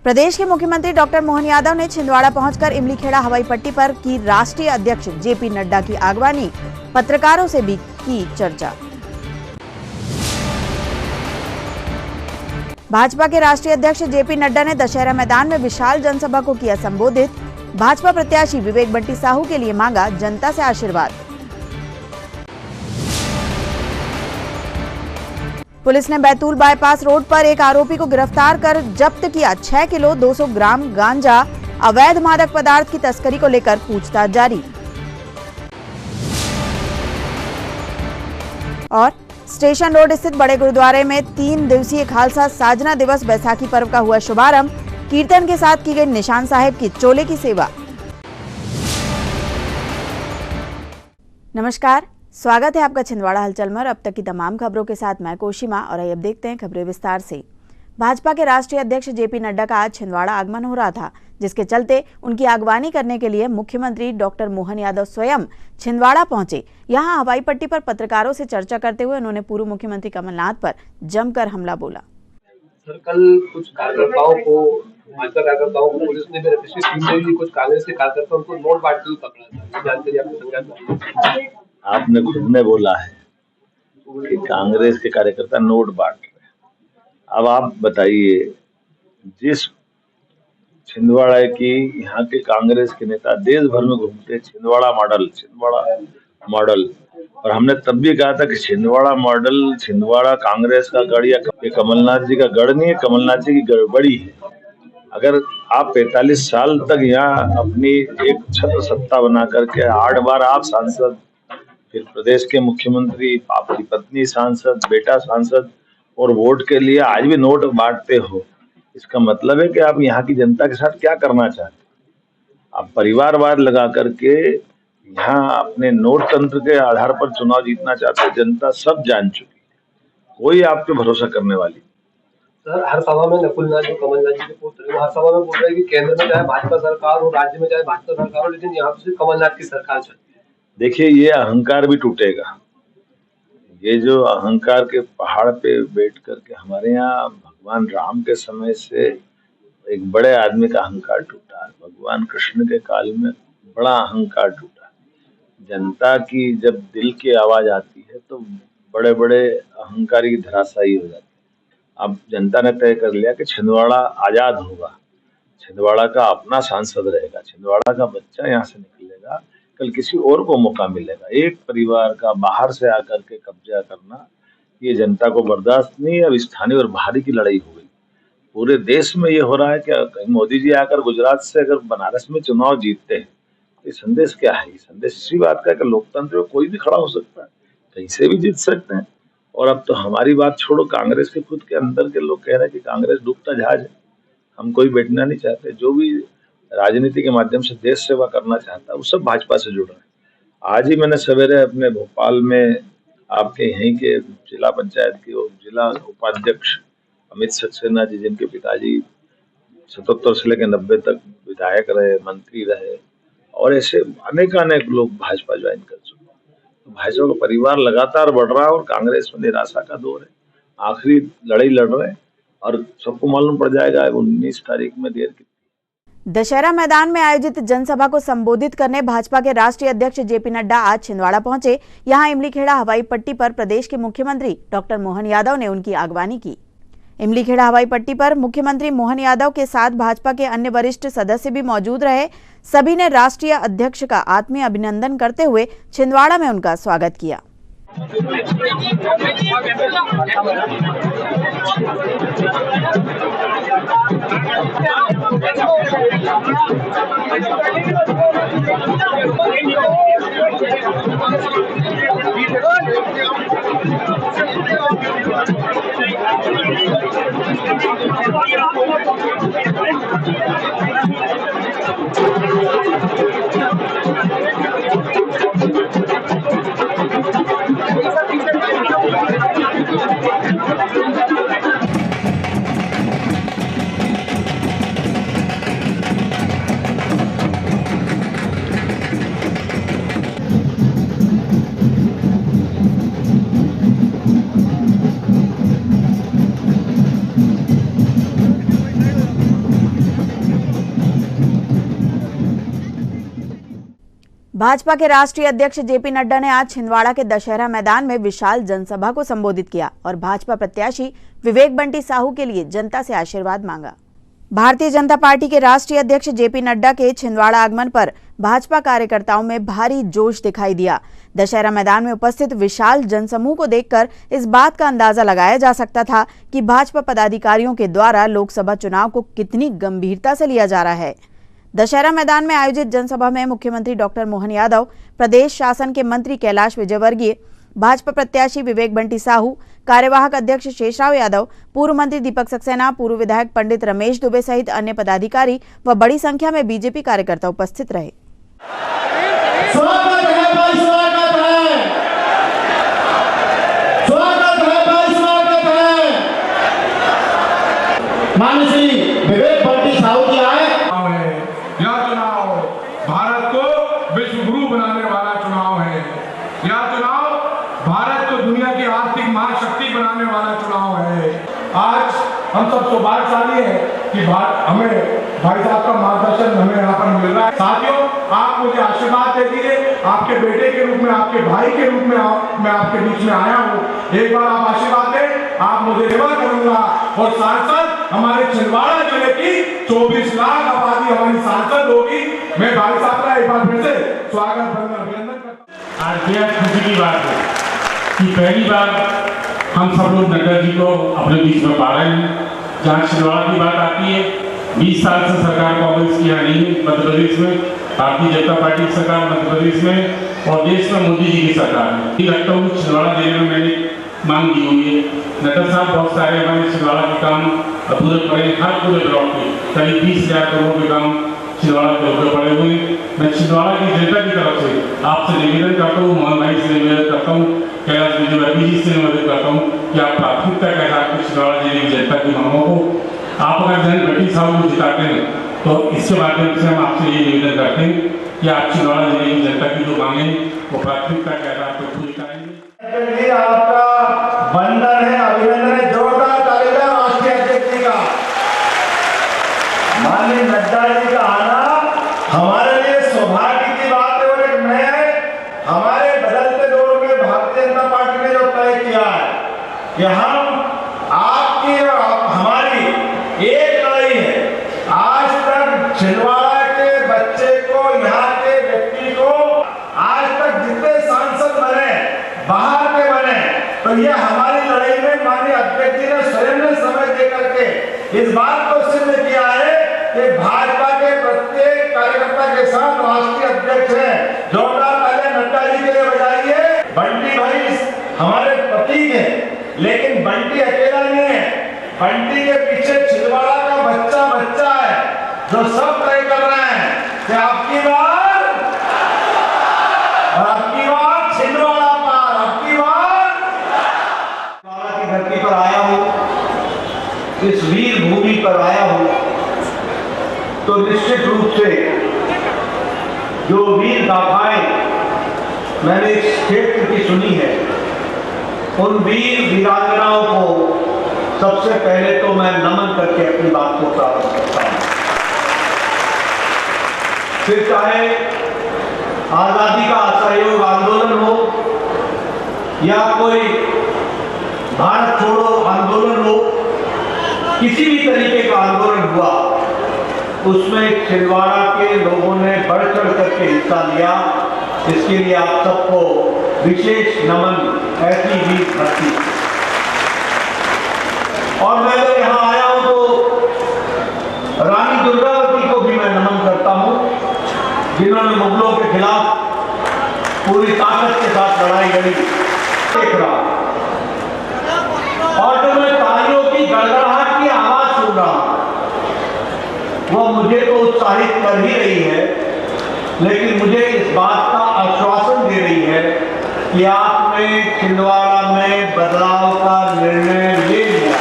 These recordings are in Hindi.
प्रदेश के मुख्यमंत्री डॉक्टर मोहन यादव ने छिंदवाड़ा पहुंचकर इमलीखेड़ा हवाई पट्टी पर की राष्ट्रीय अध्यक्ष जेपी नड्डा की अगवानी, पत्रकारों से भी की चर्चा। भाजपा के राष्ट्रीय अध्यक्ष जेपी नड्डा ने दशहरा मैदान में विशाल जनसभा को किया संबोधित। भाजपा प्रत्याशी विवेक बंटी साहू के लिए मांगा जनता से आशीर्वाद। पुलिस ने बैतूल बाईपास रोड पर एक आरोपी को गिरफ्तार कर जब्त किया 6 किलो 200 ग्राम गांजा। अवैध मादक पदार्थ की तस्करी को लेकर पूछताछ जारी। और स्टेशन रोड स्थित बड़े गुरुद्वारे में 3 दिवसीय खालसा साजना दिवस बैसाखी पर्व का हुआ शुभारंभ। कीर्तन के साथ की गई निशान साहिब की चोले की सेवा। नमस्कार, स्वागत है आपका छिंदवाड़ा हलचल में। अब तक की तमाम खबरों के साथ मैं कोशिमा और अब देखते हैं खबरें विस्तार से। भाजपा के राष्ट्रीय अध्यक्ष जेपी नड्डा का आज छिंदवाड़ा आगमन हो रहा था, जिसके चलते उनकी अगवानी करने के लिए मुख्यमंत्री डॉक्टर मोहन यादव स्वयं छिंदवाड़ा पहुंचे। यहां हवाई पट्टी पर पत्रकारों से चर्चा करते हुए उन्होंने पूर्व मुख्यमंत्री कमलनाथ पर जमकर हमला बोला। सर, कल कुछ कार्यकर्ताओं को भाजपा कार्यकर्ताओं को पुलिस ने पिछली 3 दिन भी कुछ कांग्रेस के कार्यकर्ताओं को नोट बांटते हुए पकड़ा था। जानकारी आपको संज्ञान में? आपने खुद ने बोला है कि कांग्रेस के कार्यकर्ता नोट बांट रहे हैं। अब आप बताइए, जिस छिंदवाड़ा की यहाँ के कांग्रेस के नेता देश भर में घूमते छिंदवाड़ा मॉडल, और हमने तब भी कहा था कि छिंदवाड़ा मॉडल छिंदवाड़ा कांग्रेस का गढ़ या कमलनाथ जी का गढ़ नहीं है, कमलनाथ जी की गड़बड़ी है। अगर आप 45 साल तक यहाँ अपनी एक छत्र सत्ता बना करके 8 बार आप सांसद, फिर प्रदेश के मुख्यमंत्री, आपकी पत्नी सांसद, बेटा सांसद, और वोट के लिए आज भी नोट बांटते हो, इसका मतलब है कि आप यहाँ की जनता के साथ क्या करना चाहते हैं। आप परिवारवाद लगा करके यहाँ अपने नोट तंत्र के आधार पर चुनाव जीतना चाहते हैं। जनता सब जान चुकी है, कोई आप पे भरोसा करने वाली। सर, हर सभा में नकुलनाथ जी, कमलनाथ जी के पुत्र हर सभा में बोल रहे हैं कि केंद्र में चाहे भाजपा सरकार हो, राज्य में चाहे भाजपा सरकार हो, लेकिन यहाँ पे सिर्फ कमलनाथ की सरकार चलती है। देखिए, ये अहंकार भी टूटेगा। ये जो अहंकार के पहाड़ पे बैठ करके हमारे यहाँ भगवान राम के समय से एक बड़े आदमी का अहंकार टूटा है, भगवान कृष्ण के काल में बड़ा अहंकार टूटा है। जनता की जब दिल की आवाज आती है तो बड़े बड़े अहंकारी धराशायी हो जाते हैं। अब जनता ने तय कर लिया कि छिंदवाड़ा आजाद होगा, छिंदवाड़ा का अपना सांसद रहेगा, छिंदवाड़ा का बच्चा यहाँ से निकलेगा, कल किसी और को मौका मिलेगा। एक परिवार का बाहर से आकर के कब्जा करना ये जनता को बर्दाश्त नहीं है। अब स्थानीय और बाहरी की लड़ाई हो गई। पूरे देश में ये हो रहा है कि मोदी जी आकर गुजरात से अगर बनारस में चुनाव जीतते हैं तो ये संदेश क्या है? ये संदेश इसी बात का है कि लोकतंत्र में कोई भी खड़ा हो सकता है, कहीं से भी जीत सकते हैं। और अब तो हमारी बात छोड़ो, कांग्रेस के खुद के अंदर के लोग कह रहे हैं कि कांग्रेस डूबता जहाज है, हम कोई बैठना नहीं चाहते। जो भी राजनीति के माध्यम से देश सेवा करना चाहता है वो सब भाजपा से जुड़ रहे हैं। आज ही मैंने सवेरे अपने भोपाल में आपके यहीं के जिला पंचायत के जिला उपाध्यक्ष अमित सक्सेना जी, जिनके पिताजी 77 से लेकर 90 तक विधायक रहे, मंत्री रहे, और ऐसे अनेक लोग भाजपा ज्वाइन कर चुके हैं। तो भाजपा का परिवार लगातार बढ़ रहा है और कांग्रेस में निराशा का दौर है। आखिरी लड़ाई लड़ रहे हैं और सबको मालूम पड़ जाएगा 19 तारीख में देर की। दशहरा मैदान में आयोजित जनसभा को संबोधित करने भाजपा के राष्ट्रीय अध्यक्ष जेपी नड्डा आज छिंदवाड़ा पहुंचे। यहां इमलीखेड़ा हवाई पट्टी पर प्रदेश के मुख्यमंत्री डॉक्टर मोहन यादव ने उनकी अगवानी की। इमलीखेड़ा हवाई पट्टी पर मुख्यमंत्री मोहन यादव के साथ भाजपा के अन्य वरिष्ठ सदस्य भी मौजूद रहे। सभी ने राष्ट्रीय अध्यक्ष का आत्मीय अभिनंदन करते हुए छिंदवाड़ा में उनका स्वागत किया। भाजपा के राष्ट्रीय अध्यक्ष जेपी नड्डा ने आज छिंदवाड़ा के दशहरा मैदान में विशाल जनसभा को संबोधित किया और भाजपा प्रत्याशी विवेक बंटी साहू के लिए जनता से आशीर्वाद मांगा। भारतीय जनता पार्टी के राष्ट्रीय अध्यक्ष जेपी नड्डा के छिंदवाड़ा आगमन पर भाजपा कार्यकर्ताओं में भारी जोश दिखाई दिया। दशहरा मैदान में उपस्थित विशाल जनसमूह को देखकर इस बात का अंदाजा लगाया जा सकता था कि भाजपा पदाधिकारियों के द्वारा लोकसभा चुनाव को कितनी गंभीरता से लिया जा रहा है। दशहरा मैदान में आयोजित जनसभा में मुख्यमंत्री डॉक्टर मोहन यादव, प्रदेश शासन के मंत्री कैलाश विजयवर्गीय, भाजपा प्रत्याशी विवेक बंटी साहू, कार्यवाहक अध्यक्ष शेषराव यादव, पूर्व मंत्री दीपक सक्सेना, पूर्व विधायक पंडित रमेश दुबे सहित अन्य पदाधिकारी व बड़ी संख्या में बीजेपी कार्यकर्ता उपस्थित रहे। स्वागत है भाई, स्वागत है, स्वागत है भाई, स्वागत है। माननीय श्री विवेक बंटी साहू जी आए। यह चुनाव भारत को विश्व गुरु बनाने वाला चुनाव है। यह चुनाव भारत को दुनिया की आर्थिक महाशक्ति बनाने वाला चुनाव है। आज हम सब सौभाग्यशाली हैं कि हमें भाई साहब का मार्गदर्शन हमें यहाँ पर मिल रहा है। साथियों, आप मुझे आशीर्वाद दे दीजिए। आपके बेटे के रूप में, आपके भाई के रूप में मैं आपके बीच में आया हूँ। एक बार आप आशीर्वाद दें, आप मुझे सेवा करूंगा। और सांसद हमारे छिंदवाड़ा जिले की 24 लाख आबादी हमारी सांसद होगी। मैं भाई साहब का एक बार फिर से स्वागत अभिनंदन करता हूँ। आज बेहद खुशी की बात है कि पहली बार हम सब लोग नड्डा जी को अपने बीच में पा रहे हैं। जहाँ छिंदवाड़ा की बात आती है, 20 साल से सरकार कांग्रेस की यहाँ नहीं है मध्य प्रदेश में, भारतीय जनता पार्टी की सरकार मध्य प्रदेश में और देश में मोदी जी की सरकार है। ये लगता हूँ छिंदवाड़ा जिले में मैंने मांग दी हुई है। नड्डा साहब बहुत सारे हमारे छिंदवाड़ा के काम पूरे पड़े, हर पूरे ब्लॉक के करीब 20,000 करोड़ के काम छिंदवाड़ा के ऊपर पड़े हुए हैं। मैं छिंदवाड़ा की जनता की तरफ से आपसे निवेदन करता हूँ, मोहन भाई से निवेदन करता हूँ, कैलाश विजयवर्गीय जी से निवेदन करता हूँ कि आप प्राथमिकता के साथ छिंदवाड़ा जिले की जनता की मांगों को आप अगर जन बंटी साहू को जिताते हैं तो इसके माध्यम से हम आपसे ये निवेदन करते हैं कि आप छिंदवाड़ा जिले की जनता की जो मांगे वो प्राथमिकता के आधार पर पूरी करेंगे। आपका वंदन है, अभिनंदन है, जोरदार तालियां राष्ट्रीय अध्यक्ष जी का। माननीय नड्डा जी का आना हमारे लिए सौभाग्य की बात है। और एक नए हमारे बदलते दौर में भारतीय जनता पार्टी ने जो तय किया है कि हम आपकी और हमारी एक लड़ाई है। आज तक छिंदवाड़ा के बच्चे को, यहाँ के व्यक्ति को आज तक जितने सांसद बने, बाहर के बने, तो ये हमारी लड़ाई में माननीय अध्यक्ष जी ने स्वयं ने समय दे करके इस बात को सिद्ध किया है कि भाजपा के प्रत्येक कार्यकर्ता के साथ राष्ट्रीय अध्यक्ष है। जोरदार तालियां नड्डा जी के लिए बजाइए। बंटी भाई हमारे प्रतीक है, लेकिन बंटी अकेला नहीं है। बंटी के पीछे छिंदवाड़ा का बच्चा बच्चा है जो सब तय कर रहे हैं कि आपकी बार और आपकी बार छिंदवाड़ा पार, आपकी बार छिंदवाड़ा की धरती पर आया हूँ, इस वीर भूमि पर आया हूँ, तो निश्चित रूप से जो वीर गाथाएं मैंने इस क्षेत्र की सुनी है, उन वीर वीरांगनाओं को सबसे पहले तो मैं नमन करके अपनी बात को प्रारंभ करता हूं। फिर चाहे आजादी का असहयोग आंदोलन हो या कोई भारत छोड़ो आंदोलन हो, किसी भी तरीके का आंदोलन हुआ, उसमें छिंदवाड़ा के लोगों ने बढ़ चढ़ करके हिस्सा लिया। इसके लिए आप सबको विशेष नमन। ऐसी भी भक्ति। और मैं जब यहाँ आया हूं तो रानी दुर्गावती को भी मैं नमन करता हूं, जिन्होंने मुगलों के खिलाफ पूरी ताकत के साथ लड़ाई लड़ी। देख रहा और जब मैं तालियों की गड़गड़ाहट की आवाज सुन रहा, वो मुझे तो उत्साहित कर ही रही है, लेकिन मुझे इस बात का आश्वासन दे रही है कि आपने छिंदवाड़ा में बदलाव का निर्णय ले लिया।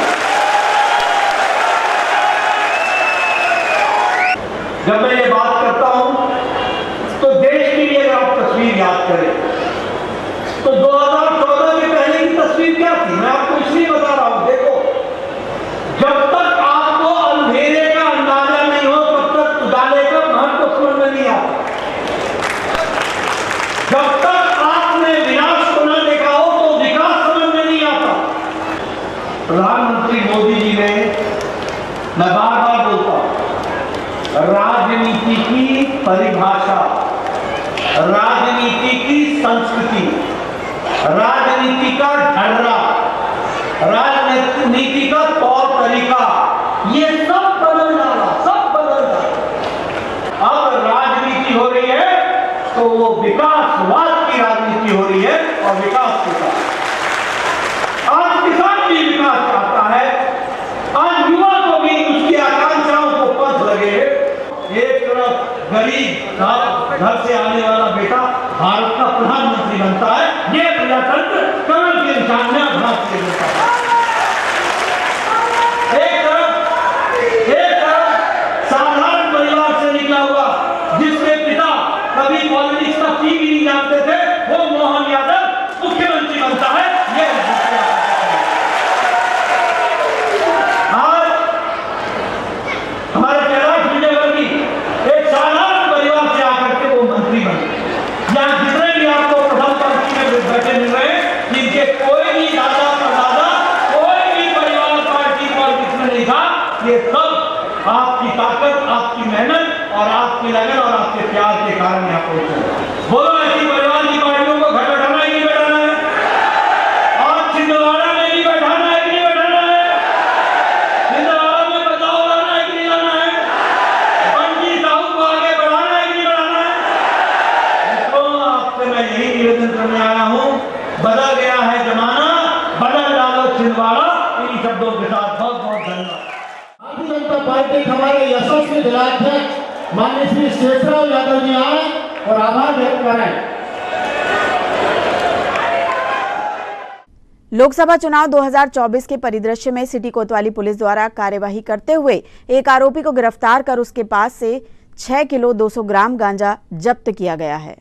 जब मैं ये बात करता हूं तो देश के लिए आप तस्वीर याद करें तो 2014 के पहले की तस्वीर क्या थी, मैं आपको इसलिए बता रहा हूं। देखो, जब तक आपको अंधेरे का अंदाजा नहीं हो तब तक उजाले का महत्व समझ में नहीं आता। प्रधानमंत्री मोदी जी ने, मैं बार बार बोलता हूं, राजनीति की परिभाषा, राजनीति की संस्कृति, राजनीति का ढर्रा, राजनीति का तौर तरीका, ये सब बदल डाला, सब बदल डाला। अब राजनीति हो रही है तो वो विकासवाद की राजनीति हो रही है और विकास की बात। आज किसान भी विकास चाहता है, आज युवा को भी उसकी आकांक्षाओं को पथ लगे। एक तरफ गरीब घर से आने वाला बेटा भारत का प्रधानमंत्री बनता है, ये प्रजातंत्र कमल के निशान में भारत से बनता है। एक तरफ साधारण परिवार से निकला हुआ, जिसके पिता कभी पॉलिटिक्स का पी भी नहीं जानते थे, वो मोहन यादव मुख्यमंत्री बनता है। ये आज हमारे कैलाश विजयवर्गीय एक साधारण परिवार से आकर के वो मंत्री बने। यहाँ जितने भी आपको प्रथम पंक्ति में बैठे मिल रहे हैं, जिनके कोई भी दादा परदादा, कोई भी परिवार पार्टी पॉलिटिक्स में नहीं था, ये सब आपकी ताकत, आपकी मेहनत और आपकी लगन और आपके प्यार के कारण यहाँ पहुंचे। बोलो, ऐसी परिवार की पार्टियों को घर बैठाना है कि नहीं बैठाना है? आज छिंदवाड़ा में भी बैठाना है कि नहीं बैठाना है? छिंदवाड़ा में बदलाव लाना है कि नहीं लाना है? बंटी साहू को आगे बढ़ाना है कि नहीं बढ़ाना है? मित्रों, आपसे मैं यही निवेदन करने आया हूँ, बदल गया है जमाना, बदल डालो छिंदवाड़ा। इन शब्दों के साथ बहुत बहुत धन्यवाद। भारतीय जनता पार्टी के हमारे यशस्वी जिलाध्यक्ष माननीय श्री शेषराव यादव जी आए और आभार व्यक्त करें। लोकसभा चुनाव 2024 के परिदृश्य में सिटी कोतवाली पुलिस द्वारा कार्यवाही करते हुए एक आरोपी को गिरफ्तार कर उसके पास से 6 किलो 200 ग्राम गांजा जब्त किया गया है।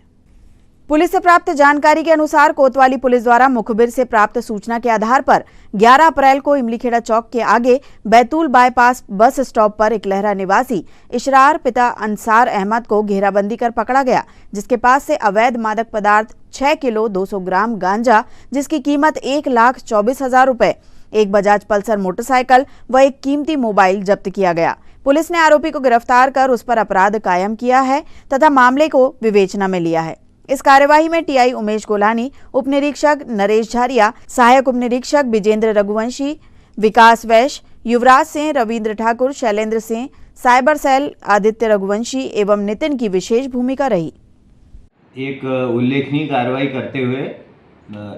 पुलिस से प्राप्त जानकारी के अनुसार कोतवाली पुलिस द्वारा मुखबिर से प्राप्त सूचना के आधार पर 11 अप्रैल को इमलीखेड़ा चौक के आगे बैतूल बाईपास बस स्टॉप पर एक लहरा निवासी इशरार पिता अंसार अहमद को घेराबंदी कर पकड़ा गया, जिसके पास से अवैध मादक पदार्थ 6 किलो 200 ग्राम गांजा, जिसकी कीमत 1,24,000 रुपए, एक बजाज पल्सर मोटरसाइकिल व एक कीमती मोबाइल जब्त किया गया। पुलिस ने आरोपी को गिरफ्तार कर उस पर अपराध कायम किया है तथा मामले को विवेचना में लिया है। इस कार्यवाही में टीआई उमेश गोलानी, उप निरीक्षक नरेश झारिया, सहायक उप निरीक्षक विजेंद्र रघुवंशी, विकास वैश्य, युवराज सिंह, रविंद्र ठाकुर, शैलेंद्र सिंह, साइबर सेल आदित्य रघुवंशी एवं नितिन की विशेष भूमिका रही। एक उल्लेखनीय कार्रवाई करते हुए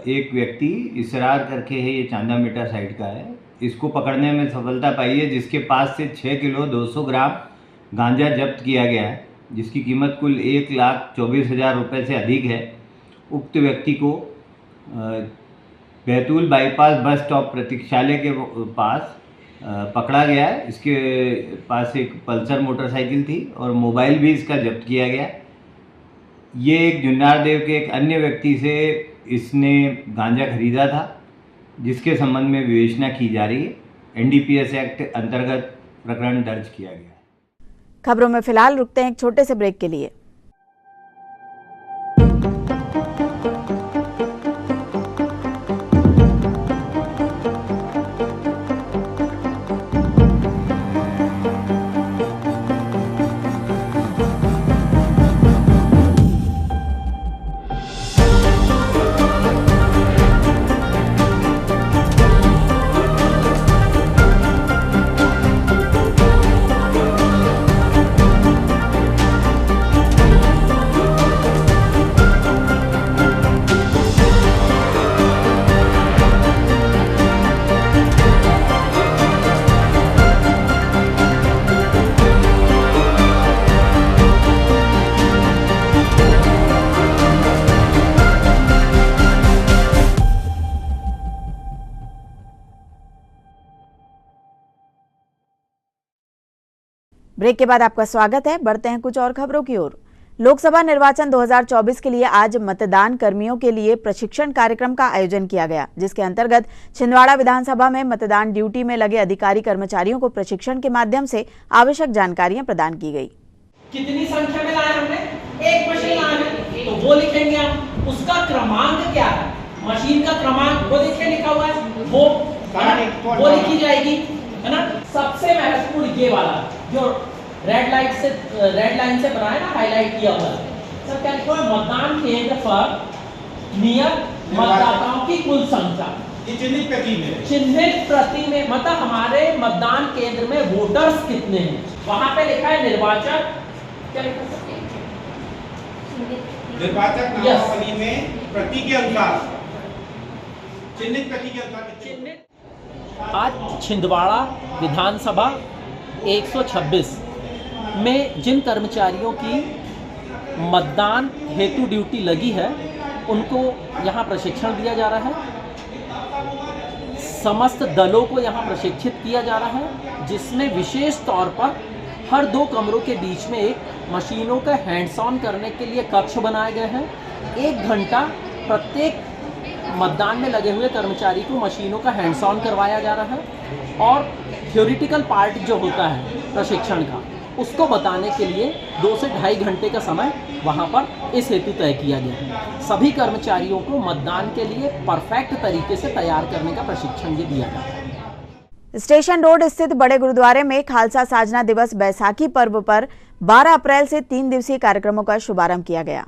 एक व्यक्ति इसरार करके है, ये चांदा मीठा साइड का है, इसको पकड़ने में सफलता पाई है, जिसके पास से 6 किलो 200 ग्राम गांजा जब्त किया गया है, जिसकी कीमत कुल 1,24,000 रुपये से अधिक है। उक्त व्यक्ति को बैतूल बाईपास बस स्टॉप प्रतीक्षालय के पास पकड़ा गया है। इसके पास एक पल्सर मोटरसाइकिल थी और मोबाइल भी इसका जब्त किया गया। ये एक जुन्नारदेव के एक अन्य व्यक्ति से इसने गांजा खरीदा था, जिसके संबंध में विवेचना की जा रही है। एनडीपीएस एक्ट अंतर्गत प्रकरण दर्ज किया गया। खबरों में फिलहाल रुकते हैं एक छोटे से ब्रेक के लिए। ब्रेक के बाद आपका स्वागत है। बढ़ते हैं कुछ और खबरों की ओर। लोकसभा निर्वाचन 2024 के लिए आज मतदान कर्मियों के लिए प्रशिक्षण कार्यक्रम का आयोजन किया गया, जिसके अंतर्गत छिंदवाड़ा विधानसभा में मतदान ड्यूटी में लगे अधिकारी कर्मचारियों को प्रशिक्षण के माध्यम से आवश्यक जानकारियां प्रदान की गई। कितनी संख्या में लाए हमने? एक मशीन लाए, तो वो लिखेंगे हम। उसका क्रमांक क्या है? मशीन का क्रमांक वो देखिए लिखा हुआ है, वो वो लिखी जाएगी, है ना। सबसे महत्वपूर्ण ये वाला जो रेड लाइन से बना है ना, हाईलाइट किया हुआ है, सर क्या लिखा है, मतदान केंद्र पर नियत मतदाताओं की कुल संख्या चिन्हित प्रति में मतलब हमारे मतदान केंद्र में वोटर्स कितने हैं, वहां पे लिखा है निर्वाचक, क्या लिखा है, निर्वाचक नामावली में प्रति के अनुसार चिन्हित प्रति के अनुसार। आज छिंदवाड़ा विधानसभा 126 में जिन कर्मचारियों की मतदान हेतु ड्यूटी लगी है उनको यहाँ प्रशिक्षण दिया जा रहा है। समस्त दलों को यहाँ प्रशिक्षित किया जा रहा है, जिसमें विशेष तौर पर हर 2 कमरों के बीच में एक मशीनों का हैंड्स ऑन करने के लिए कक्ष बनाए गए हैं। 1 घंटा प्रत्येक मतदान में लगे हुए कर्मचारी को मशीनों का हैंड्स ऑन करवाया जा रहा है और थ्योरेटिकल पार्ट जो होता है प्रशिक्षण का, उसको बताने के लिए 2 से 2.5 घंटे का समय वहां पर इस हेतु तय किया गया है। सभी कर्मचारियों को मतदान के लिए परफेक्ट तरीके से तैयार करने का प्रशिक्षण भी दिया जाता है। स्टेशन रोड स्थित बड़े गुरुद्वारे में खालसा साजना दिवस बैसाखी पर्व पर 12 अप्रैल से 3 दिवसीय कार्यक्रमों का शुभारंभ किया गया।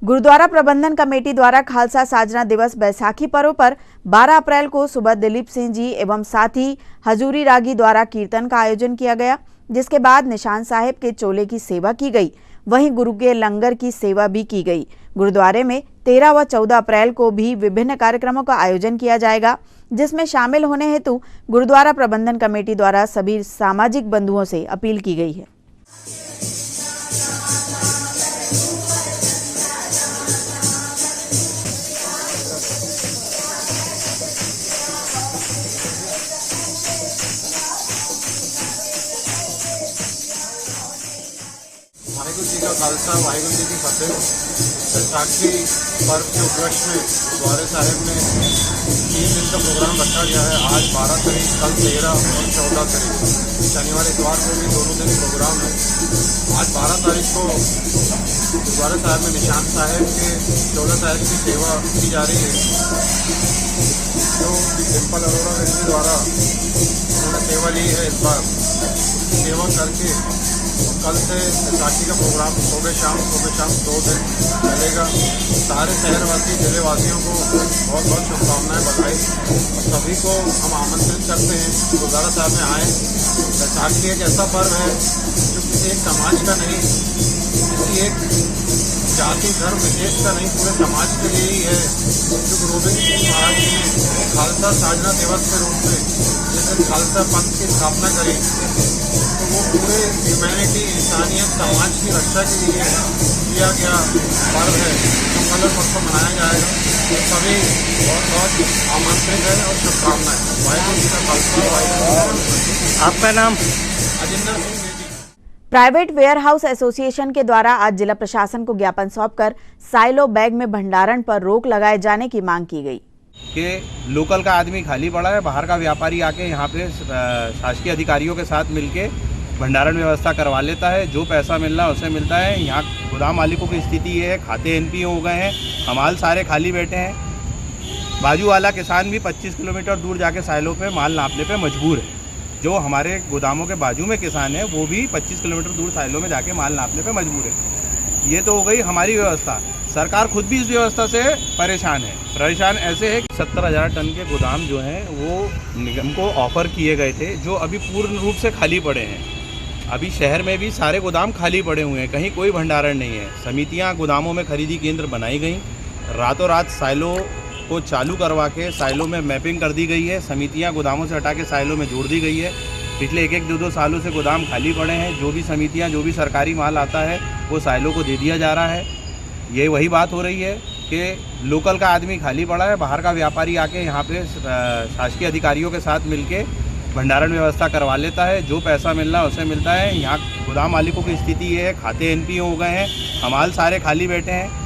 गुरुद्वारा प्रबंधन कमेटी द्वारा खालसा साजना दिवस बैसाखी पर्व पर 12 अप्रैल को सुबह दिलीप सिंह जी एवं साथी हजूरी रागी द्वारा कीर्तन का आयोजन किया गया, जिसके बाद निशान साहिब के चोले की सेवा की गई। वहीं गुरु के लंगर की सेवा भी की गई। गुरुद्वारे में 13 व 14 अप्रैल को भी विभिन्न कार्यक्रमों का आयोजन किया जाएगा, जिसमें शामिल होने हेतु गुरुद्वारा प्रबंधन कमेटी द्वारा सभी सामाजिक बंधुओं से अपील की गई है। वाहिगुरु जी का खालसा, वाहिगुरु जी की फतेह। बैसाखी पर्व के उपलक्ष्य में गुरुद्वारे साहिब में 3 दिन का प्रोग्राम रखा गया है। आज 12 तारीख, कल 13 और 14 तारीख, शनिवार इतवार को भी दोनों दिन प्रोग्राम है। आज 12 तारीख को गुरुद्वारे साहिब में निशान साहिब के चोला साहिब की सेवा की जा रही है, जो डिम्पल अरोड़ा रेड्डी द्वारा उन्होंने सेवा ली है। इस बार सेवा करके कल से बैसाखी का प्रोग्राम सुबह शाम 2 दिन चलेगा। सारे शहरवासी जिलेवासियों को बहुत बहुत शुभकामनाएं, बधाई। सभी को हम आमंत्रित करते हैं गुरुद्वारा साहब में आए। बैसाखी एक ऐसा पर्व है जो किसी एक समाज का नहीं, किसी एक जाति धर्म विशेष का नहीं, पूरे समाज के लिए ही है। जो गुरु गोविंद सिंह महाराज जी ने खालसा साजना दिवस के रूप में जिस दिन खालसा पंथ की स्थापना करी, तो वो पूरे ह्यूमैनिटी, इंसानियत, समाज की रक्षा के लिए किया गया पर्व है। तो कल परसों मनाया जाएगा। तो सभी बहुत बहुत आमंत्रित है और शुभकामनाएं। वाहिगुरु जी का खालसा, वाहिगुरु जी का। आपका नाम? Ajinder Singh. Private warehouse association के द्वारा आज जिला प्रशासन को ज्ञापन सौंपकर साइलो बैग में भंडारण पर रोक लगाए जाने की मांग की गई। कि लोकल का आदमी खाली पड़ा है, बाहर का व्यापारी आके यहाँ पे शासकीय अधिकारियों के साथ मिलके भंडारण व्यवस्था करवा लेता है। जो पैसा मिलना उसे मिलता है। यहाँ गोदाम मालिकों की स्थिति ये है, खाते एनपीओ हो गए हैं, हमाल सारे खाली बैठे हैं। बाजू वाला किसान भी 25 किलोमीटर दूर जाके साइलों पे माल नापने पे मजबूर है। जो हमारे गोदामों के बाजू में किसान है वो भी 25 किलोमीटर दूर साइलों में जाके माल नापने पे मजबूर है। ये तो हो गई हमारी व्यवस्था। सरकार खुद भी इस व्यवस्था से परेशान है। परेशान ऐसे है कि 70,000 टन के गोदाम जो हैं वो निगम को ऑफर किए गए थे, जो अभी पूर्ण रूप से खाली पड़े हैं। अभी शहर में भी सारे गोदाम खाली पड़े हुए हैं, कहीं कोई भंडारण नहीं है। समितियां गोदामों में खरीदी केंद्र बनाई गई, रातों रात साइलों को चालू करवा के साइलों में मैपिंग कर दी गई है। समितियां गोदामों से हटा के साइलों में जोड़ दी गई है। पिछले 1-2 सालों से गोदाम खाली पड़े हैं। जो भी समितियां, जो भी सरकारी माल आता है वो साइलों को दे दिया जा रहा है। ये वही बात हो रही है कि लोकल का आदमी खाली पड़ा है, बाहर का व्यापारी आके यहाँ पे शासकीय अधिकारियों के साथ मिलके भंडारण व्यवस्था करवा लेता है। जो पैसा मिलना उसे मिलता है। यहाँ गोदाम मालिकों की स्थिति ये है, खाते एनपीओ हो गए हैं, हमाल सारे खाली बैठे हैं।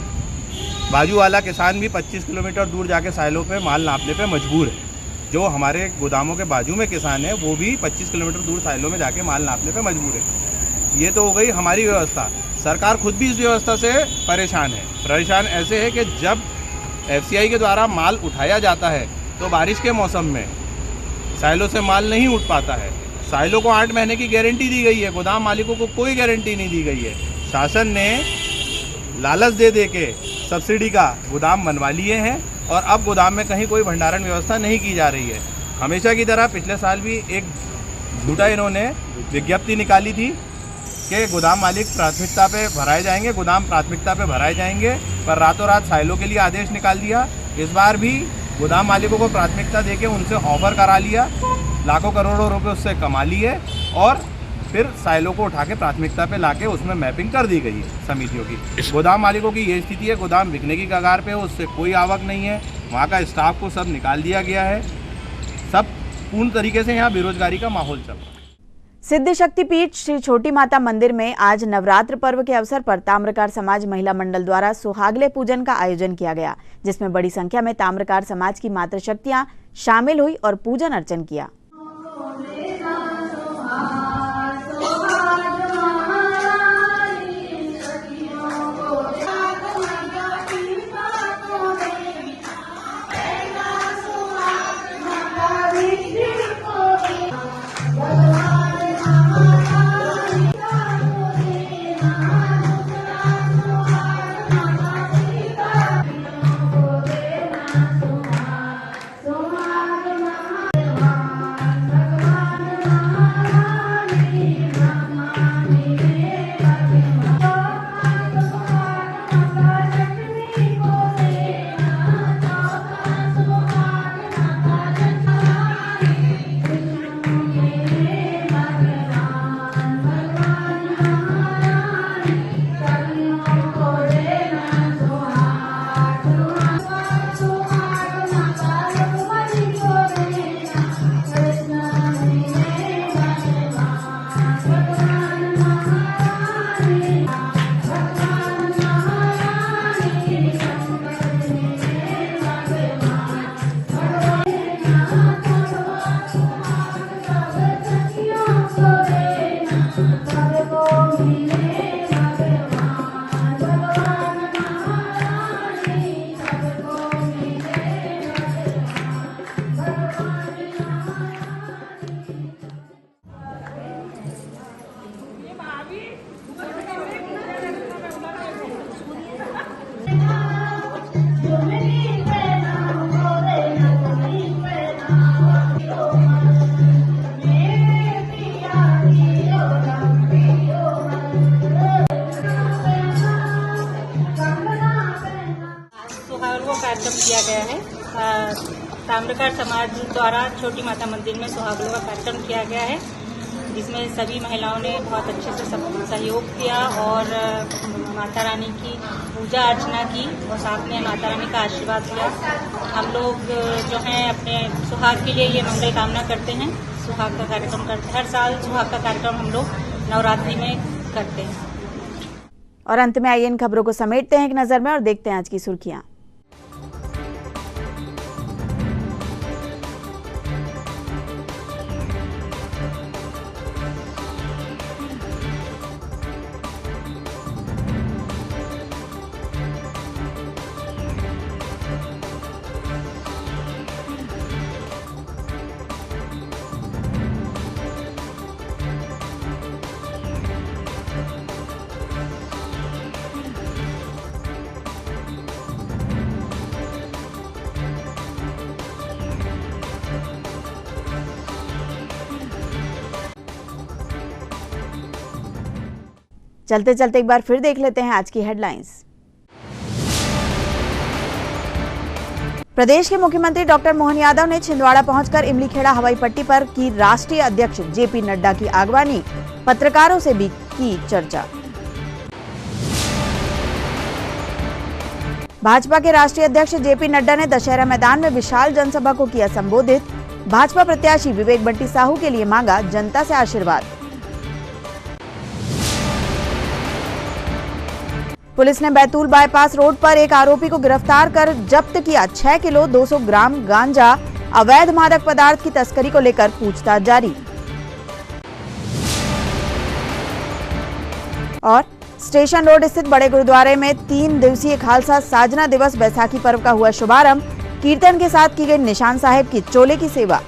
बाजू वाला किसान भी 25 किलोमीटर दूर जाके साइलों पे माल नापने पे मजबूर है। जो हमारे गोदामों के बाजू में किसान है वो भी 25 किलोमीटर दूर साइलों में जाके माल नापने पे मजबूर है। ये तो हो गई हमारी व्यवस्था। सरकार खुद भी इस व्यवस्था से परेशान है। परेशान ऐसे है कि जब एफसीआई के द्वारा माल उठाया जाता है तो बारिश के मौसम में साइलो से माल नहीं उठ पाता है। साइलो को 8 महीने की गारंटी दी गई है, गोदाम मालिकों को कोई गारंटी नहीं दी गई है। शासन ने लालच दे के सब्सिडी का गोदाम बनवा लिए हैं और अब गोदाम में कहीं कोई भंडारण व्यवस्था नहीं की जा रही है। हमेशा की तरह पिछले साल भी एक झूठा इन्होंने विज्ञप्ति निकाली थी कि गोदाम मालिक प्राथमिकता पे भराए जाएंगे, गोदाम प्राथमिकता पे भराए जाएंगे, पर रातों रात साइलो के लिए आदेश निकाल दिया। इस बार भी गोदाम मालिकों को प्राथमिकता देके उनसे ऑफर करा लिया, लाखों करोड़ों रुपए उससे कमा लिए और फिर साइलो को उठा के प्राथमिकता पे लाके उसमें मैपिंग कर दी गई है समितियों की। गोदाम मालिकों की ये स्थिति है, गोदाम बिकने की कगार पे है, उससे कोई आवक नहीं है, वहाँ का स्टाफ को सब निकाल दिया गया है, सब पूर्ण तरीके से यहाँ बेरोजगारी का माहौल चल रहा है। सिद्ध शक्तिपीठ श्री छोटी माता मंदिर में आज नवरात्र पर्व के अवसर पर ताम्रकार समाज महिला मंडल द्वारा सुहागले पूजन का आयोजन किया गया, जिसमें बड़ी संख्या में ताम्रकार समाज की मातृशक्तियां शामिल हुई और पूजन अर्चन किया। कार्यक्रम किया गया है। ताम्रकार समाज द्वारा छोटी माता मंदिर में सुहागलों का कार्यक्रम किया गया है, जिसमें सभी महिलाओं ने बहुत अच्छे से सहयोग किया और माता रानी की पूजा अर्चना की और साथ में माता रानी का आशीर्वाद लिया। हम लोग जो हैं अपने सुहाग के लिए ये मंगल कामना करते हैं, सुहाग का कार्यक्रम करते हैं। हर साल सुहाग का कार्यक्रम हम लोग नवरात्रि में करते हैं। और अंत में आइए इन खबरों को समेटते हैं एक नजर में और देखते हैं आज की सुर्खियां। चलते चलते एक बार फिर देख लेते हैं आज की हेडलाइंस। प्रदेश के मुख्यमंत्री डॉक्टर मोहन यादव ने छिंदवाड़ा पहुंचकर इमलीखेड़ा हवाई पट्टी पर की राष्ट्रीय अध्यक्ष जेपी नड्डा की अगवानी, पत्रकारों से भी की चर्चा। भाजपा के राष्ट्रीय अध्यक्ष जेपी नड्डा ने दशहरा मैदान में विशाल जनसभा को किया संबोधित। भाजपा प्रत्याशी विवेक बंटी साहू के लिए मांगा जनता से आशीर्वाद। पुलिस ने बैतूल बाईपास रोड पर एक आरोपी को गिरफ्तार कर जब्त किया 6 किलो 200 ग्राम गांजा। अवैध मादक पदार्थ की तस्करी को लेकर पूछताछ जारी। और स्टेशन रोड स्थित बड़े गुरुद्वारे में 3 दिवसीय खालसा साजना दिवस बैसाखी पर्व का हुआ शुभारंभ। कीर्तन के साथ की गई निशान साहिब की चोले की सेवा।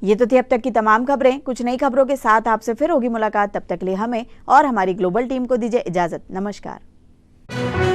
ये तो थी अब तक की तमाम खबरें। कुछ नई खबरों के साथ आपसे फिर होगी मुलाकात। तब तक के लिए हमें और हमारी ग्लोबल टीम को दीजिए इजाजत। नमस्कार।